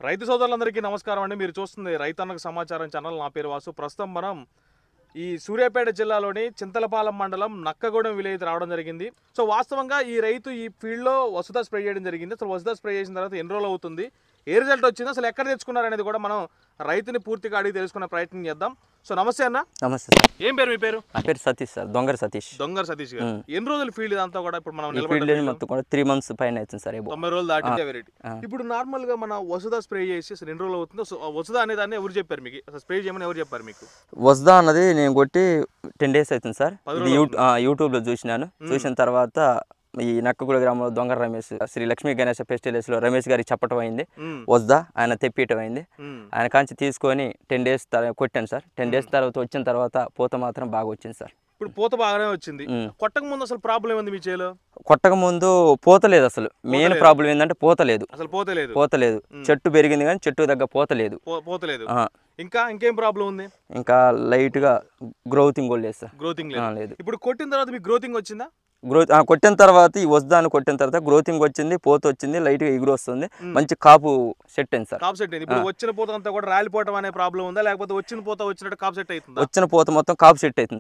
రైతు సోదరులందరికీ నమస్కారం అండి. మీరు చూస్తుంది రైతన్నకు సమాచారం ఛానల్. నా పేరు వాసు. ప్రస్తుతం మనం ఈ సూర్యాపేట జిల్లాలోని చింతలపాలెం మండలం నక్కగూడెం విలేజ్ రావడం జరిగింది. సో వాస్తవంగా ఈ రైతు ఈ ఫీల్డ్లో వసుధ స్ప్రే చేయడం జరిగింది. అసలు వసుధ స్ప్రే చేసిన తర్వాత ఎన్ని రోజులు అవుతుంది, ఏ రిజల్ట్ వచ్చింది, అసలు ఎక్కడ తెచ్చుకున్నారు అనేది కూడా మనం రైతుని పూర్తిగా అడిగి తెలుసుకునే ప్రయత్నం చేద్దాం. సో నమస్తే అన్న. నమస్తే సార్. ఏం పేరు మీ పేరు? నా పేరు సతీష్ సార్, దొంగర సతీష్. దొంగర సతీష్ గారు. ఎన్ని రోజులు ఫీల్డ్ ఇదంతా కూడా ఇప్పుడు మనం ఫీల్డ్ మొత్తం కూడా 3 months పైన అవుతుంది సార్. 90 రోజులు దాటిందే వెరైటీ. ఇప్పుడు నార్మల్ గా మన వసుధ స్ప్రే చేసి అసలు ఎన్ని రోజులు అవుతుందో, వసుధ అనే దాన్ని ఎవరు చెప్పారు మీకు? అసలు స్ప్రే చేయమని ఎవరు చెప్పారు మీకు? వసుధ అన్నది నేను కొట్టి 10 days అవుతుంది సార్. ఇది యూట్యూబ్లో చూసినాను. చూసిన తర్వాత ఈ నక్కగూడ గ్రామంలో దొంగర రమేష్, శ్రీ లక్ష్మీ గణేష్ పెస్టిలైజ్లో రమేష్ గారికి చెప్పటం అయింది. వసుధ ఆయన తెప్పియటం అయింది. ఆయన కాంచి తీసుకొని 10 days కొట్టాను సార్. 10 days తర్వాత వచ్చిన తర్వాత పూత మాత్రం బాగా వచ్చింది సార్. ఇప్పుడు పూత బాగానే వచ్చింది. కొట్టక ముందు అసలు ప్రాబ్లం ఏముంది మీ చేలో? కొట్టక ముందు పూత లేదు. అసలు మెయిన్ ప్రాబ్లం ఏంటంటే పూత లేదు. అసలు పూత లేదు. చెట్టు పెరిగింది కానీ చెట్టు దగ్గర పూత లేదు. ఇంకేం ప్రాబ్లం ఉంది? ఇంకా లైట్ గా గ్రోతింగ్ కూడా లేదు సార్. గ్రోతింగ్ లేదు. ఇప్పుడు కొట్టిన తర్వాత మీకు గ్రోతింగ్ వచ్చిందా? కొట్టిన తర్వాత ఈ వసుధాన్ని కొట్టిన తర్వాత గ్రోతింగ్ వచ్చింది, పోత వచ్చింది, లైట్ గా ఎగురు వస్తుంది, మంచి కాపు సెట్ అయింది సార్. కాపు సెట్ అయింది. ఇప్పుడు వచ్చిన పోత అంతా కూడా రాలిపోవడం అనే ప్రాబ్లం ఉందా, లేకపోతే వచ్చిన పోత వచ్చినట్టు కాపు సెట్ అవుతుంది? వచ్చిన పోత మొత్తం కాపు సెట్ అవుతుంది